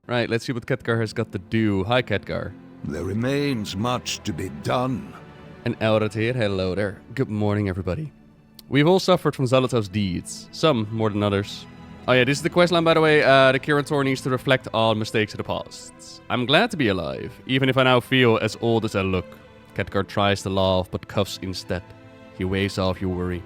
Right, let's see what Khadgar has got to do. Hi, Khadgar. There remains much to be done. And Xal'atath, hello there. Good morning, everybody. We've all suffered from Xal'atath's deeds, some more than others. Oh yeah, this is the questline, by the way. The Kirin Tor needs to reflect on mistakes of the past. I'm glad to be alive, even if I now feel as old as I look. Khadgar tries to laugh, but coughs instead. He waves off your worry.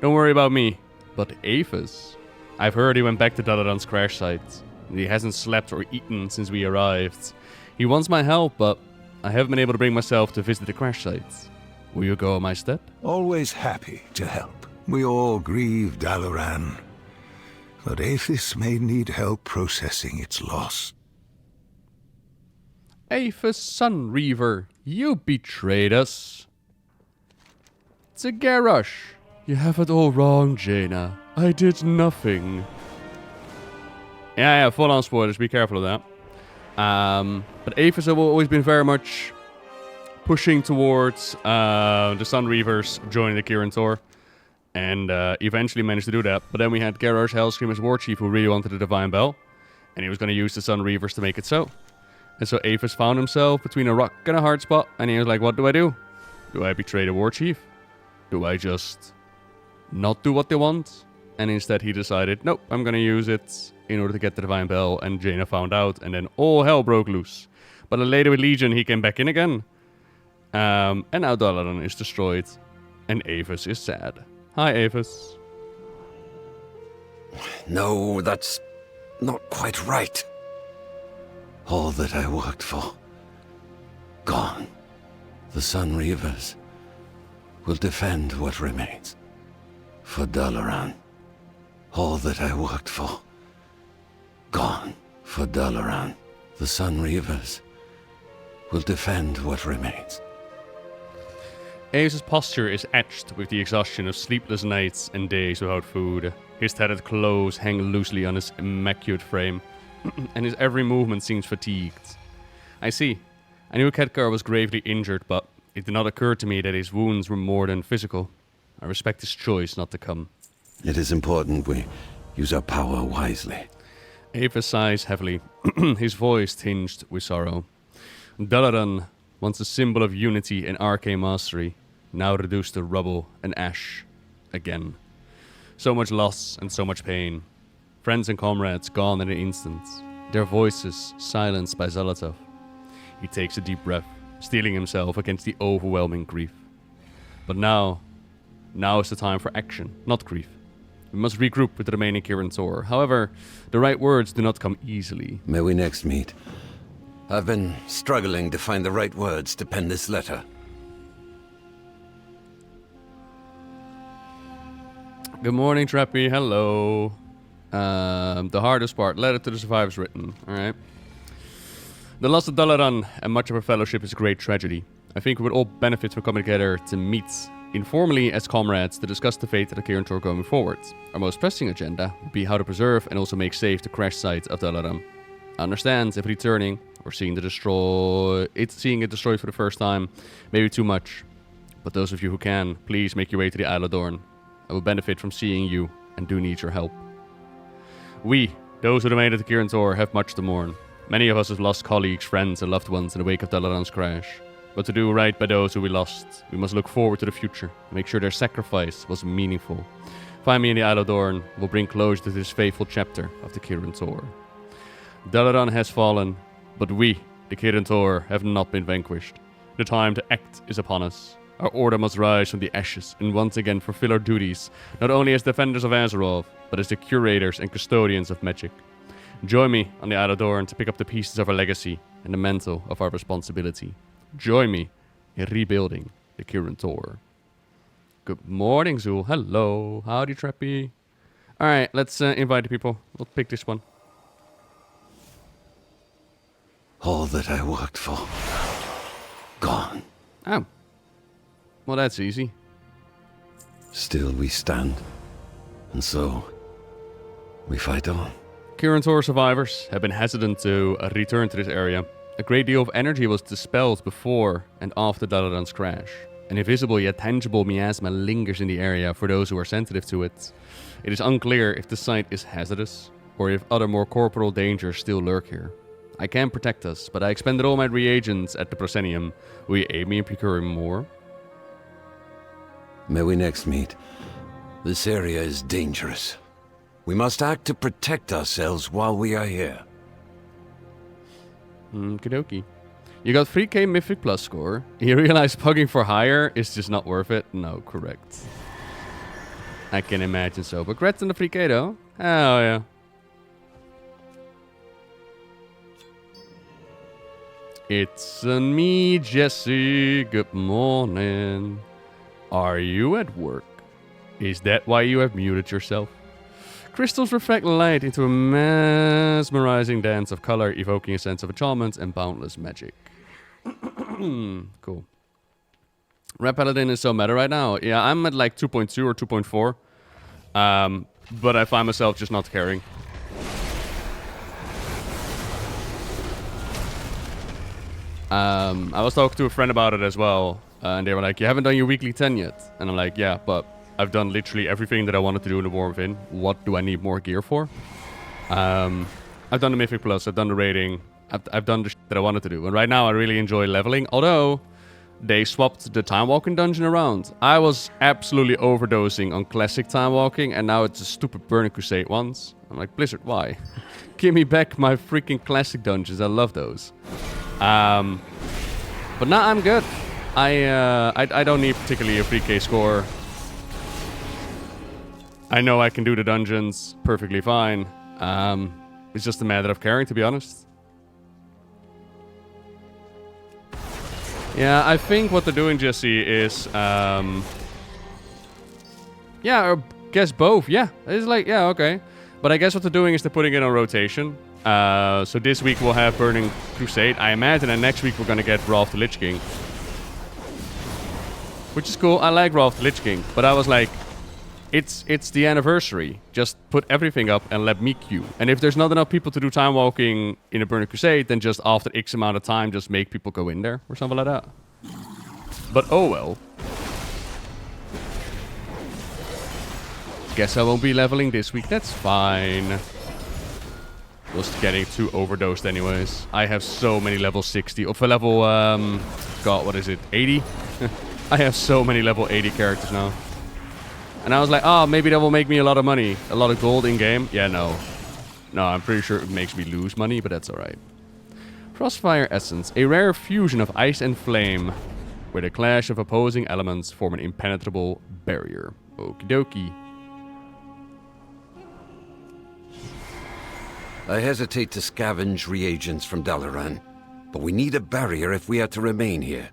Don't worry about me, but Aethas. I've heard he went back to Dalaran's crash site. He hasn't slept or eaten since we arrived. He wants my help, but I haven't been able to bring myself to visit the crash sites. Will you go on my step? Always happy to help. We all grieve Dalaran, but Aethas may need help processing its loss. Aethas, Sun Reaver, you betrayed us. It's a Garrosh. You have it all wrong, Jaina. I did nothing. Yeah, full-on spoilers. Be careful of that. But Aethas have always been very much pushing towards the Sun Reavers joining the Kirin Tor, and eventually managed to do that. But then we had Garrosh Hellscream as War Chief, who really wanted the Divine Bell, and he was going to use the Sun Reavers to make it so. And so Aethas found himself between a rock and a hard spot, and he was like, what do I do? Do I betray the War Chief? Do I just not do what they want? And instead he decided, nope, I'm going to use it in order to get the Divine Bell, and Jaina found out, and then all hell broke loose. But later with Legion, he came back in again. And now Dalaran is destroyed, and Aethas is sad. Hi, Aethas. No, that's not quite right. All that I worked for, gone. The Sun Reavers will defend what remains. For Dalaran. All that I worked for, gone. For Dalaran. The Sun Reavers will defend what remains. Aethas' posture is etched with the exhaustion of sleepless nights and days without food. His tattered clothes hang loosely on his immaculate frame, and his every movement seems fatigued. I see. I knew Khadgar was gravely injured, but it did not occur to me that his wounds were more than physical. I respect his choice not to come. It is important we use our power wisely. Aethas sighs heavily, his voice tinged with sorrow. Dalaran, once a symbol of unity and arcane mastery, now reduced to rubble and ash again. So much loss and so much pain. Friends and comrades gone in an instant, their voices silenced by Xal'atath. He takes a deep breath, steeling himself against the overwhelming grief. But now is the time for action, not grief. We must regroup with the remaining Kirin Tor. However, the right words do not come easily. May we next meet? I've been struggling to find the right words to pen this letter. Good morning, Trappy. Hello. The hardest part, letter to the survivors written. Alright. The loss of Dalaran and much of our fellowship is a great tragedy. I think we would all benefit from coming together to meet informally as comrades to discuss the fate of the Kirin Tor going forward. Our most pressing agenda would be how to preserve and also make safe the crash site of Dalaran. I understand if returning or seeing it destroyed for the first time may be too much, but those of you who can, please make your way to the Isle of Dorn. I will benefit from seeing you and do need your help. We, those who remain at the Kirin Tor, have much to mourn. Many of us have lost colleagues, friends, and loved ones in the wake of Dalaran's crash. But to do right by those who we lost, we must look forward to the future and make sure their sacrifice was meaningful. Find me in the Isle of Dorn. We'll bring closure to this fateful chapter of the Kirin Tor. Dalaran has fallen, but we, the Kirin Tor, have not been vanquished. The time to act is upon us. Our order must rise from the ashes and once again fulfill our duties, not only as defenders of Azeroth, but as the curators and custodians of magic. Join me on the Isle of Dorn to pick up the pieces of our legacy and the mantle of our responsibility. Join me in rebuilding the Kirin Tor. Good morning, Zul. Hello. Howdy, Trappy. Alright, let's invite the people. We'll pick this one. All that I worked for, gone. Oh. Well, that's easy. Still we stand, and so we fight on. Kirin Tor survivors have been hesitant to return to this area. A great deal of energy was dispelled before and after Dalaran's crash. An invisible yet tangible miasma lingers in the area for those who are sensitive to it. It is unclear if the site is hazardous, or if other more corporal dangers still lurk here. I can protect us, but I expended all my reagents at the proscenium. Will you aid me in procuring more? May we next meet. This area is dangerous. We must act to protect ourselves while we are here. Okie You got 3k Mythic Plus score. You realize pugging for higher is just not worth it? No, correct. I can imagine so. But congrats on the 3k though. Hell yeah. It's me, Jesse. Good morning. Are you at work? Is that why you have muted yourself? Crystals reflect light into a mesmerizing dance of color, evoking a sense of enchantment and boundless magic. Cool. Red Paladin is so meta right now. Yeah, I'm at like 2.2 or 2.4. But I find myself just not caring. I was talking to a friend about it as well, and they were like, you haven't done your weekly 10 yet. And I'm like, yeah, but I've done literally everything that I wanted to do in the War within. What do I need more gear for? I've done the Mythic Plus, I've done the raiding, I've done the shit that I wanted to do. And right now I really enjoy leveling, although they swapped the time walking dungeon around. I was absolutely overdosing on classic time walking, and now it's a stupid Burning Crusade ones. I'm like, Blizzard, why? Give me back my freaking classic dungeons, I love those. But now I'm good. I don't need particularly a 3k score. I know I can do the dungeons perfectly fine. It's just a matter of caring, to be honest. Yeah, I think what they're doing, Jesse, is yeah, I guess both. Yeah, it's like, yeah, okay. But I guess what they're doing is they're putting it on rotation. So this week we'll have Burning Crusade, I imagine, and next week we're gonna get Wrath of the Lich King. Which is cool, I like Wrath of the Lich King, but I was like, it's the anniversary. Just put everything up and let me queue. And if there's not enough people to do time walking in a Burning Crusade, then just after X amount of time, just make people go in there or something like that. But oh well. Guess I won't be leveling this week, that's fine. Was getting too overdosed anyways. I have so many level 60, or for level, god, what is it, 80? I have so many level 80 characters now. And I was like, oh, maybe that will make me a lot of money. A lot of gold in-game. Yeah, no. No, I'm pretty sure it makes me lose money, but that's alright. Frostfire Essence. A rare fusion of ice and flame, where the clash of opposing elements form an impenetrable barrier. Okie dokie. I hesitate to scavenge reagents from Dalaran, but we need a barrier if we are to remain here.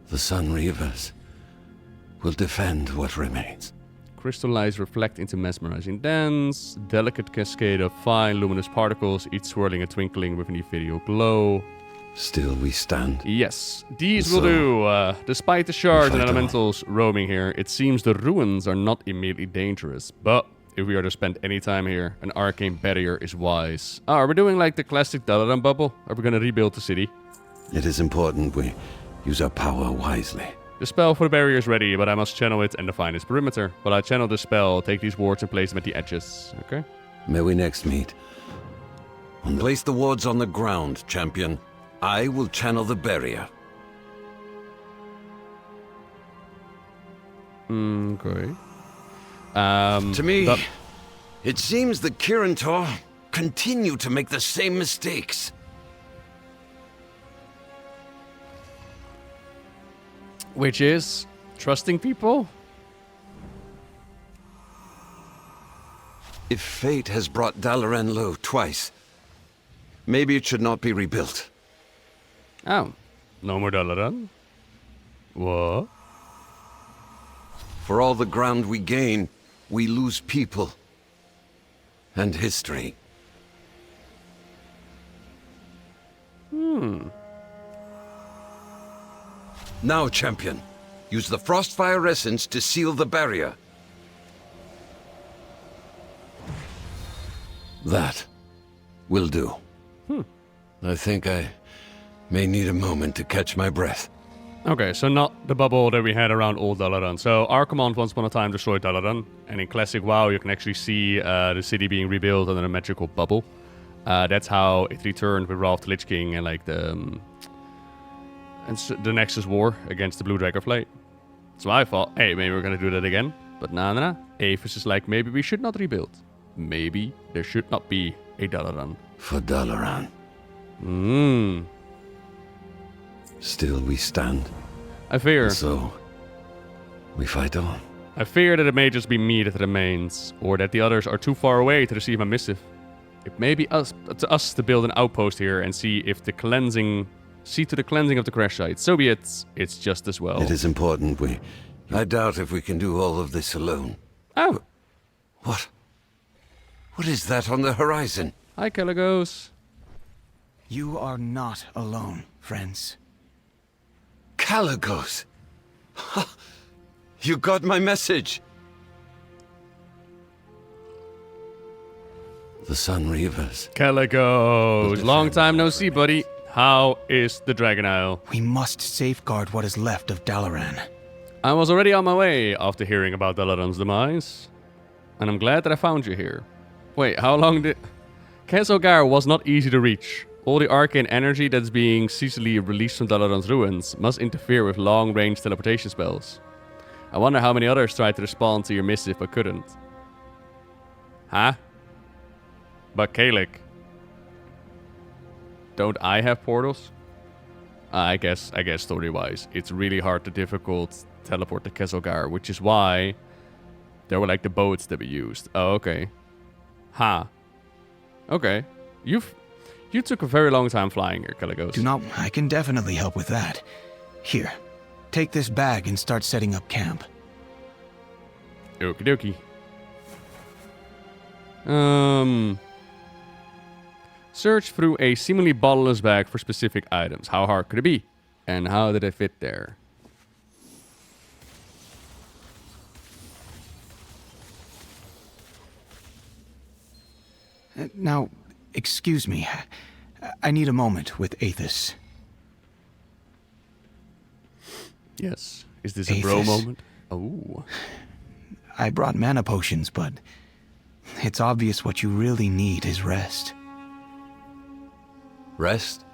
The Sun Reavers will defend what remains. Crystallized reflect into mesmerizing dance. Delicate cascade of fine luminous particles, each swirling and twinkling with an ethereal glow. Still we stand. Yes, these will do. Despite the shards and elementals roaming here, it seems the ruins are not immediately dangerous. But if we are to spend any time here, an arcane barrier is wise. Oh, are we doing like the classic Dalaran bubble? Are we gonna rebuild the city? It is important we use our power wisely. The spell for the barrier is ready, but I must channel it and define its perimeter. While I channel the spell, take these wards and place them at the edges. Okay? May we next meet. Place the wards on the ground, champion. I will channel the barrier. Okay. To me, it seems the Kirin Tor continue to make the same mistakes. Which is trusting people? If fate has brought Dalaran low twice, maybe it should not be rebuilt. Oh, no more Dalaran? What? For all the ground we gain, we lose people and history. Now, champion, use the Frostfire Essence to seal the barrier. That will do. I think I may need a moment to catch my breath. Okay, so not the bubble that we had around old Dalaran. So our command once upon a time destroyed Dalaran, and in classic WoW you can actually see the city being rebuilt under a magical bubble. That's how it returned with Wrath Lich King and like the Nexus War against the Blue Dragonflight. So I thought, hey, maybe we're gonna do that again. But nah. Aethas is like, maybe we should not rebuild. Maybe there should not be a Dalaran. For Dalaran. Hmm. Still we stand. I fear. So, we fight on. I fear that it may just be me that remains, or that the others are too far away to receive my missive. It may be us to build an outpost here and see to the cleansing of the crash site. So be it. It's just as well. It is important I doubt if we can do all of this alone. Oh. What? What is that on the horizon? Hi, Kalecgos. You are not alone, friends. Kalecgos! You got my message! The Sun Reavers. Kalecgos. Long time no see, buddy. How is the Dragon Isle? We must safeguard what is left of Dalaran. I was already on my way after hearing about Dalaran's demise. And I'm glad that I found you here. Wait, how long did... Kesogar was not easy to reach. All the arcane energy that's being ceaselessly released from Dalaran's ruins must interfere with long-range teleportation spells. I wonder how many others tried to respond to your missive but couldn't. Huh? But Kalecg. Don't I have portals? I guess story-wise, it's really hard to difficult teleport to Kesogar, which is why there were like the boats that we used. Oh, okay. Ha. Okay. You took a very long time flying here, Kalecgos. I can definitely help with that. Here, take this bag and start setting up camp. Okie dokie. Search through a seemingly bottomless bag for specific items. How hard could it be? And how did it fit there? Now, excuse me. I need a moment with Aethas. Yes. Is this a bro Aethas. moment? Oh. I brought mana potions, but it's obvious what you really need is rest. Rest?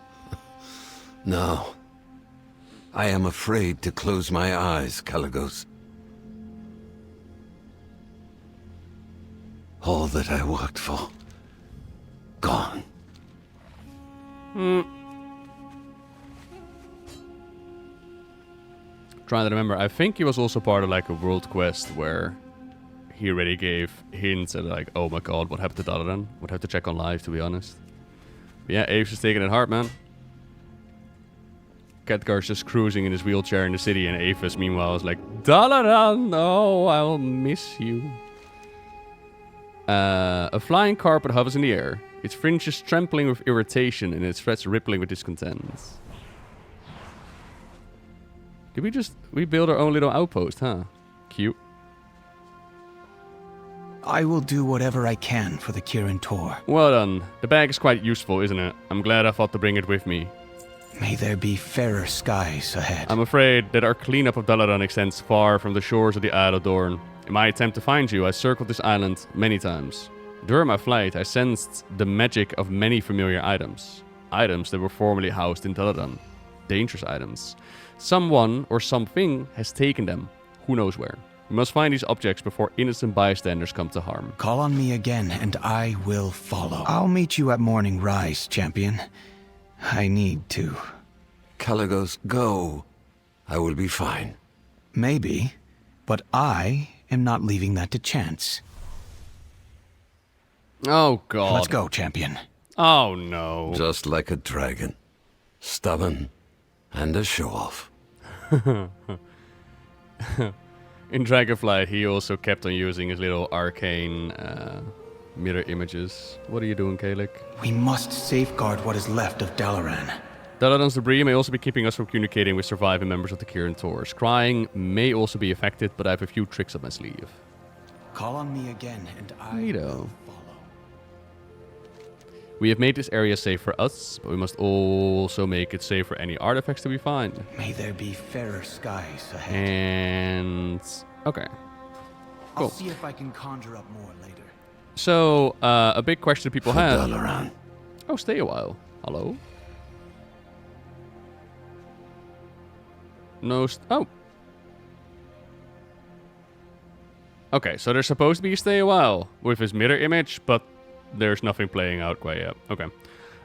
No. I am afraid to close my eyes, Kalecgos. All that I worked for. Gone. Trying to remember. I think he was also part of like a world quest where he already gave hints at like, oh my god, what happened to Dalaran? Would have to check on live, to be honest. But yeah, Aves is taking it hard, man. Khadgar's just cruising in his wheelchair in the city, and Aethas, meanwhile, is like, Dalaran, no, I will miss you. A flying carpet hovers in the air, its fringes trampling with irritation and its threads rippling with discontent. Did we build our own little outpost, huh? Cute. I will do whatever I can for the Kirin Tor. Well done. The bag is quite useful, isn't it? I'm glad I thought to bring it with me. May there be fairer skies ahead. I'm afraid that our cleanup of Dalaran extends far from the shores of the Isle of Dorn. In my attempt to find you, I circled this island many times. During my flight, I sensed the magic of many familiar items. Items that were formerly housed in Dalaran. Dangerous items. Someone or something has taken them. Who knows where. We must find these objects before innocent bystanders come to harm. Call on me again, and I will follow. I'll meet you at morning rise, champion. I need to. Kalecgos, go. I will be fine. Maybe, but I am not leaving that to chance. Oh, God. Let's go, champion. Oh, no. Just like a dragon. Stubborn and a show-off. In Dragonflight, he also kept on using his little arcane mirror images. What are you doing, Kalecg? We must safeguard what is left of Dalaran. Dalaran's debris may also be keeping us from communicating with surviving members of the Kirin Tor. Scrying may also be affected, but I have a few tricks up my sleeve. Call on me again, and I Neato. will follow. We have made this area safe for us, but we must also make it safe for any artifacts that we find. May there be fairer skies ahead. And... okay. Cool. I'll see if I can conjure up more later. So, a big question people have... Dalaran. Oh, stay a while. Hello? No... oh. Okay, so there's supposed to be a stay a while with his mirror image, but there's nothing playing out quite yet. Okay.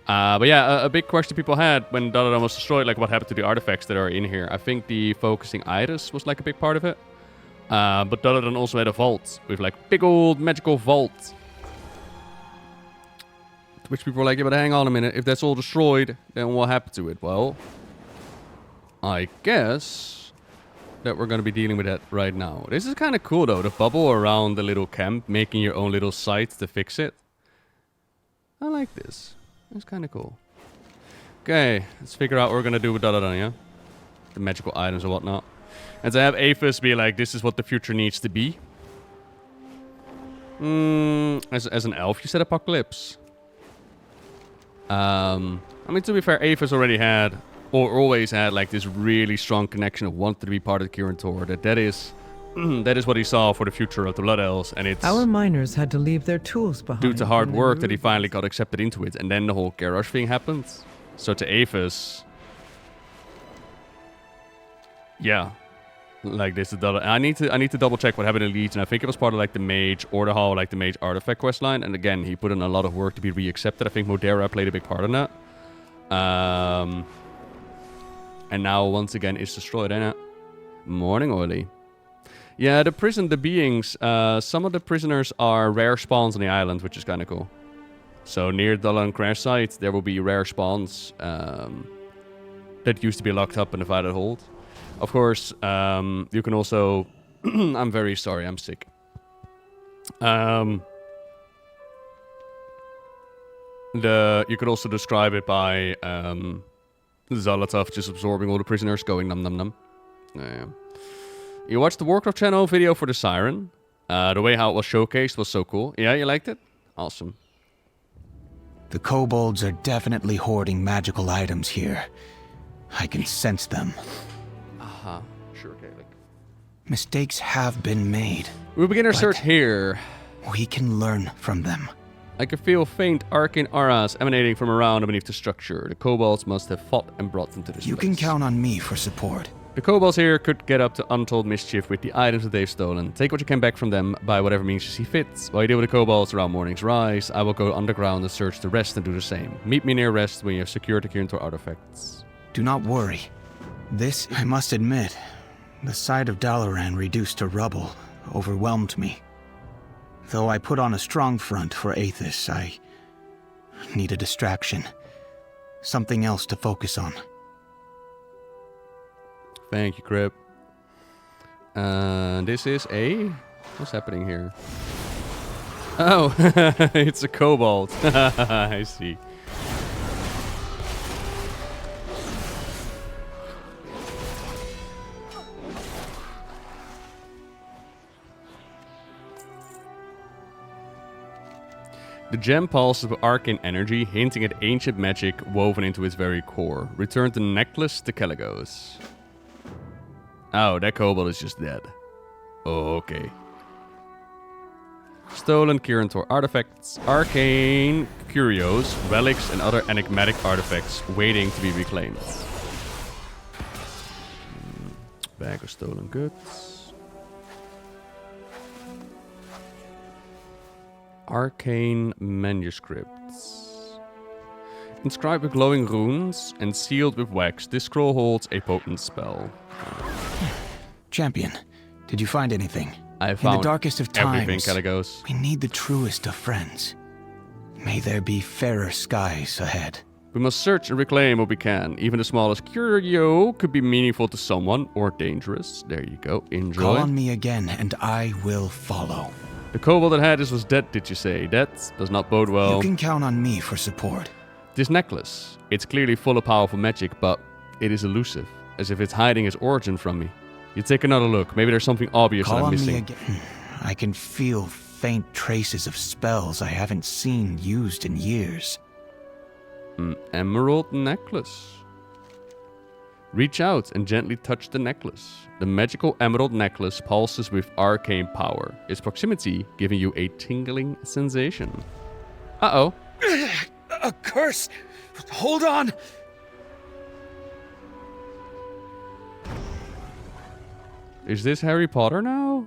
But yeah, a big question people had when Dalaran was destroyed, like what happened to the artifacts that are in here. I think the focusing Aethas was like a big part of it. But Dalaran also had a vault with like big old magical vault. To which people were like, yeah, but hang on a minute. If that's all destroyed, then what happened to it? Well, I guess that we're going to be dealing with that right now. This is kind of cool though. The bubble around the little camp, making your own little site to fix it. I like this. It's kind of cool. Okay, let's figure out what we're going to do with Dalaran, yeah? The magical items and whatnot. And to have Aethas be like, this is what the future needs to be. As an elf, you said Apocalypse. I mean, to be fair, Aethas already had, or always had, like this really strong connection of wanting to be part of the Kirin Tor. That is what he saw for the future of the Blood Elves, and it's Our miners had to leave their tools behind. due to hard when they work were that he finally got accepted into it, and then the whole Garrosh thing happened. So to Aethas, yeah, like this is I need to double check what happened in Legion. I think it was part of like the Mage or the Hall, like the Mage artifact questline. And again, he put in a lot of work to be reaccepted. I think Modera played a big part in that. And now once again it's destroyed, ain't it? Morning, Oily. Yeah, the beings, some of the prisoners are rare spawns on the island, which is kind of cool. So near Dalaran crash site, there will be rare spawns that used to be locked up in the Violet Hold. Of course, you can also... I'm very sorry, I'm sick. You could also describe it by Xal'atath just absorbing all the prisoners, going num num num. You watched the Warcraft channel video for the Siren. The way how it was showcased was so cool. Yeah, you liked it? Awesome. The kobolds are definitely hoarding magical items here. I can sense them. Aha. Sure, Kalecgos. Mistakes have been made. We'll begin our But- search here. We can learn from them. I can feel faint arcane auras emanating from around and beneath the structure. The kobolds must have fought and brought them to this You place. can count on me for support. The kobolds here could get up to untold mischief with the items that they've stolen. Take what you can back from them by whatever means you see fit. While you deal with the kobolds around morning's rise, I will go underground and search the rest and do the same. Meet me near rest when you have secured the Kirin Tor artifacts. Do not worry. This, I must admit, the sight of Dalaran reduced to rubble overwhelmed me. Though I put on a strong front for Aethas, I need a distraction. Something else to focus on. Thank you, Crib. This is a... What's happening here? Oh, it's a kobold. I see. The gem pulses with arcane energy, hinting at ancient magic woven into its very core. Return the necklace to Kalecgos. Oh, that kobold is just dead. Oh, okay. Stolen Kirin Tor artifacts, arcane curios, relics, and other enigmatic artifacts waiting to be reclaimed. Bag of stolen goods. Arcane manuscripts. Inscribed with glowing runes and sealed with wax, this scroll holds a potent spell. Champion, did you find anything? I found In the darkest of everything, times, Kalecgos. we need the truest of friends. May there be fairer skies ahead. We must search and reclaim what we can. Even the smallest curio could be meaningful to someone or dangerous. There you go. Enjoy. Call on me again, and I will follow. The kobold that had this was dead, did you say? That does not bode well. You can count on me for support. This necklace, it's clearly full of powerful magic, but it is elusive, as if it's hiding its origin from me. You take another look. Maybe there's something obvious that Call I'm on missing. me again. I can feel faint traces of spells I haven't seen used in years. An emerald necklace. Reach out and gently touch the necklace. The magical emerald necklace pulses with arcane power, its proximity giving you a tingling sensation. Uh-oh. A curse! Hold on! Is this Harry Potter now?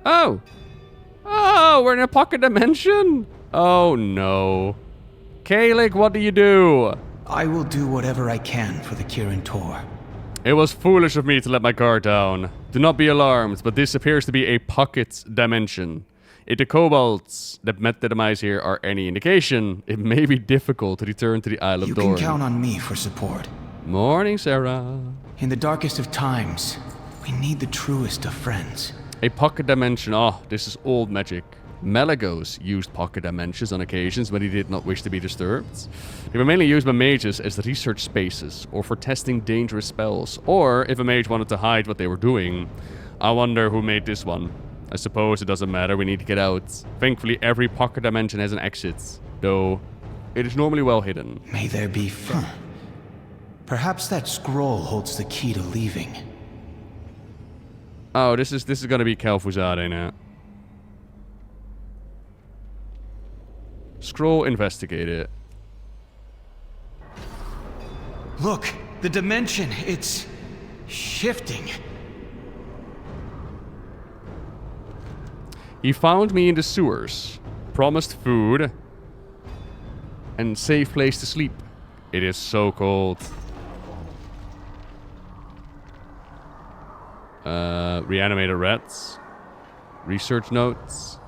Oh! Oh, we're in a pocket dimension? Oh no. Kalecgos, what do you do? I will do whatever I can for the Kirin Tor. It was foolish of me to let my guard down. Do not be alarmed, but this appears to be a pocket dimension. If the kobolds that met the demise here are any indication, it may be difficult to return to the Isle of Dalaran. You can count on me for support. Morning, Sarah. In the darkest of times, we need the truest of friends. A pocket dimension. Oh, this is old magic. Kalecgos used pocket dimensions on occasions when he did not wish to be disturbed. They were mainly used by mages as research spaces, or for testing dangerous spells, or if a mage wanted to hide what they were doing. I wonder who made this one. I suppose it doesn't matter, we need to get out. Thankfully, every pocket dimension has an exit, though it is normally well hidden. May there be fun. Perhaps that scroll holds the key to leaving. Oh, this is gonna be Kel'Thuzad, ain't it? Scroll, investigate it. Look, the dimension, it's shifting. He found me in the sewers, promised food, and safe place to sleep. It is so cold. Reanimated rats. Research notes.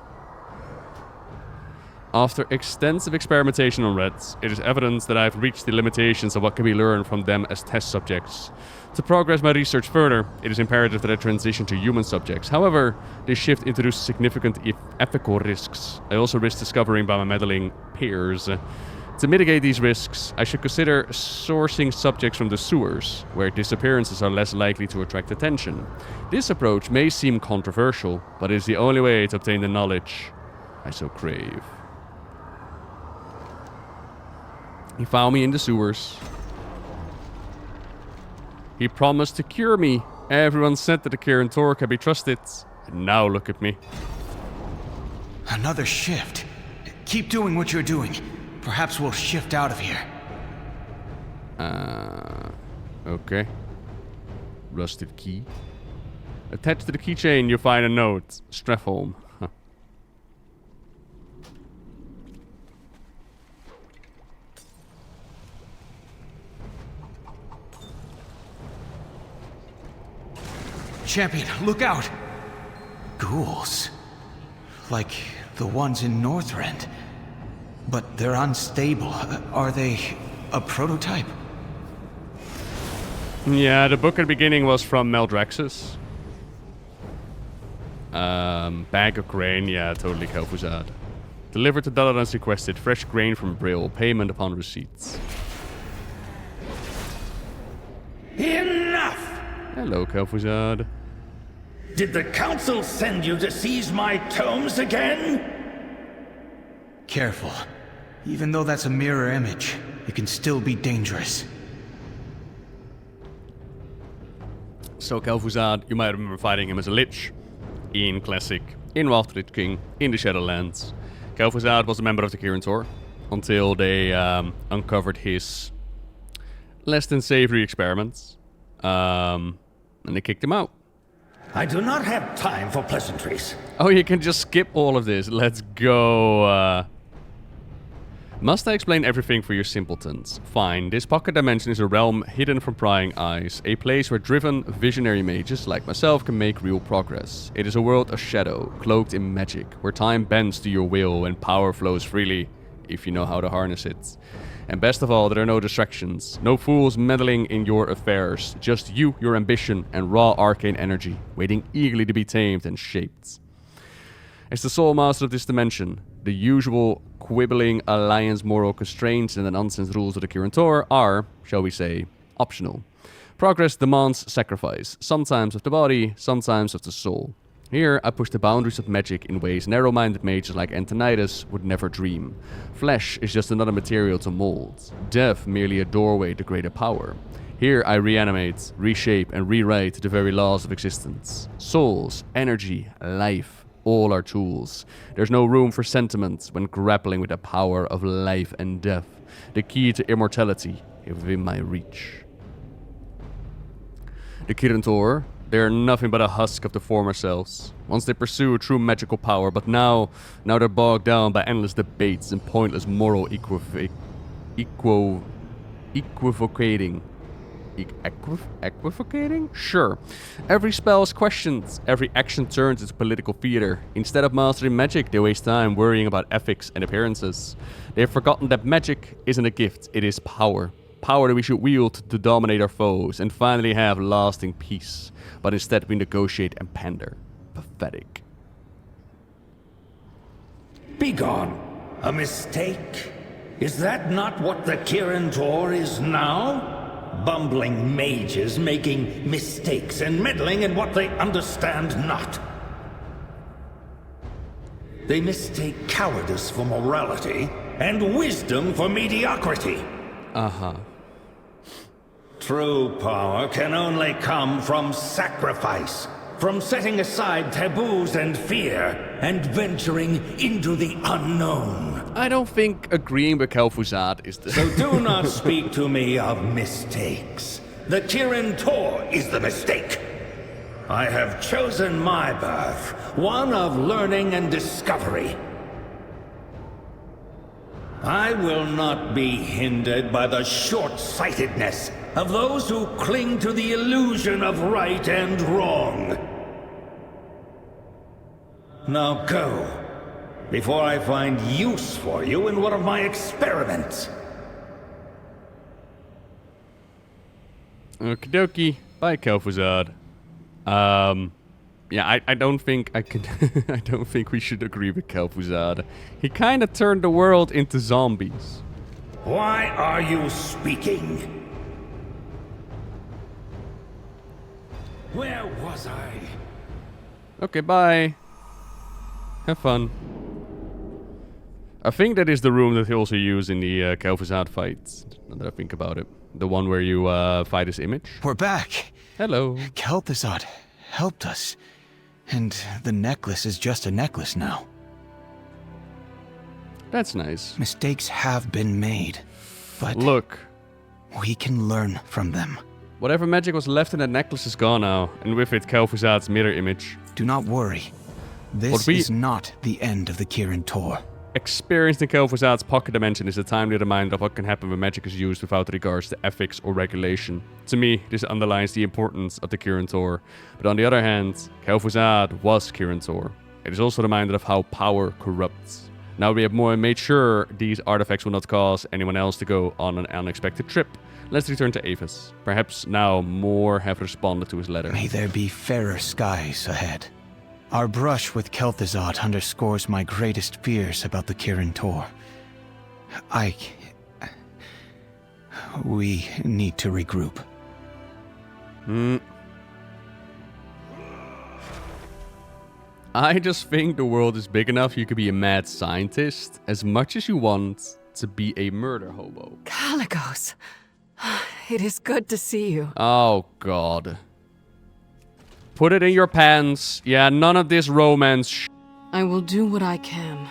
After extensive experimentation on rats, it is evident that I have reached the limitations of what can be learned from them as test subjects. To progress my research further, it is imperative that I transition to human subjects. However, this shift introduces significant ethical risks. I also risk discovering by my meddling peers. To mitigate these risks, I should consider sourcing subjects from the sewers, where disappearances are less likely to attract attention. This approach may seem controversial, but it is the only way to obtain the knowledge I so crave. He found me in the sewers. He promised to cure me. Everyone said that the Kirin Tor can be trusted. And now look at me. Another shift. Keep doing what you're doing. Perhaps we'll shift out of here. Okay. Rusted key. Attached to the keychain, you'll find a note. Strefholm. Huh. Champion, look out! Ghouls. Like the ones in Northrend. But they're unstable. Are they a prototype? Yeah, the book at the beginning was from Maldraxxus. Bag of grain, yeah, totally Kel'Thuzad. Delivered to Dalaran's requested. Fresh grain from Brill. Payment upon receipts. Enough! Hello, Kel'Thuzad. Did the council send you to seize my tomes again? Careful. Even though that's a mirror image, it can still be dangerous. So Kel'Thuzad, you might remember fighting him as a lich in Classic, in Wrath of the Lich King, in the Shadowlands. Kel'Thuzad was a member of the Kirin Tor until they uncovered his less than savory experiments, and they kicked him out. I do not have time for pleasantries. Oh, you can just skip all of this. Let's go. Must I explain everything for you simpletons? Fine, this pocket dimension is a realm hidden from prying eyes, a place where driven, visionary mages like myself can make real progress. It is a world of shadow, cloaked in magic, where time bends to your will and power flows freely, if you know how to harness it. And best of all, there are no distractions, no fools meddling in your affairs, just you, your ambition, and raw arcane energy, waiting eagerly to be tamed and shaped. As the sole master of this dimension, the usual quibbling alliance moral constraints and the nonsense rules of the Kirin Tor are, shall we say, optional. Progress demands sacrifice, sometimes of the body, sometimes of the soul. Here, I push the boundaries of magic in ways narrow-minded mages like Antonidas would never dream. Flesh is just another material to mold. Death merely a doorway to greater power. Here, I reanimate, reshape, and rewrite the very laws of existence. Souls, energy, life, all are tools. There's no room for sentiment when grappling with the power of life and death. The key to immortality is within my reach. The Kirin Tor, they are nothing but a husk of the former selves. Once they pursue true magical power, but now they're bogged down by endless debates and pointless moral equivocating. Equivocating? Sure. Every spell is questioned. Every action turns into political theater. Instead of mastering magic, they waste time worrying about ethics and appearances. They've forgotten that magic isn't a gift, it is power. Power that we should wield to dominate our foes and finally have lasting peace. But instead we negotiate and pander. Pathetic. Begone. A mistake? Is that not what the Kirin Tor is now? Bumbling mages making mistakes and meddling in what they understand not. They mistake cowardice for morality and wisdom for mediocrity. Uh-huh. True power can only come from sacrifice, from setting aside taboos and fear, and venturing into the unknown. I don't think agreeing with Kel'Thuzad is the... So do not speak to me of mistakes. The Kirin Tor is the mistake. I have chosen my path, one of learning and discovery. I will not be hindered by the short-sightedness of those who cling to the illusion of right and wrong. Now go, before I find use for you in one of my experiments. Okie dokie. Bye, Kel'Thuzad. Yeah, I don't think I can... I don't think we should agree with Kel'Thuzad. He kind of turned the world into zombies. Why are you speaking? Where was I? Okay, bye. Have fun. I think that is the room that he also used in the Kel'Thuzad fight. Now that I think about it. The one where you fight his image. We're back. Hello. Kel'Thuzad helped us. And the necklace is just a necklace now. That's nice. Mistakes have been made. But look, we can learn from them. Whatever magic was left in that necklace is gone now. And with it, Kel'Thuzad's mirror image. Do not worry. This is not the end of the Kirin Tor. Experienced in Kel'Thuzad's pocket dimension is a timely reminder of what can happen when magic is used without regards to ethics or regulation. To me, this underlines the importance of the Kirin Tor. But on the other hand, Kel'Thuzad was Kirin Tor. It is also a reminder of how power corrupts. Now we have more made sure these artifacts will not cause anyone else to go on an unexpected trip. Let's return to Aethas. Perhaps now more have responded to his letter. May there be fairer skies ahead. Our brush with Kel'Thuzad underscores my greatest fears about the Kirin Tor. We need to regroup. I just think the world is big enough you could be a mad scientist as much as you want to be a murder hobo. Kalecgos, it is good to see you. Oh, God. Put it in your pants. Yeah, none of this romance I will do what I can.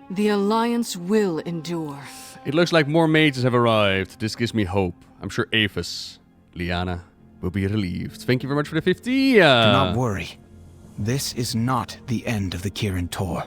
The Alliance will endure. It looks like more mages have arrived. This gives me hope. I'm sure Aethas, Lyanna, will be relieved. Thank you very much for the 50. Do not worry. This is not the end of the Kirin Tor.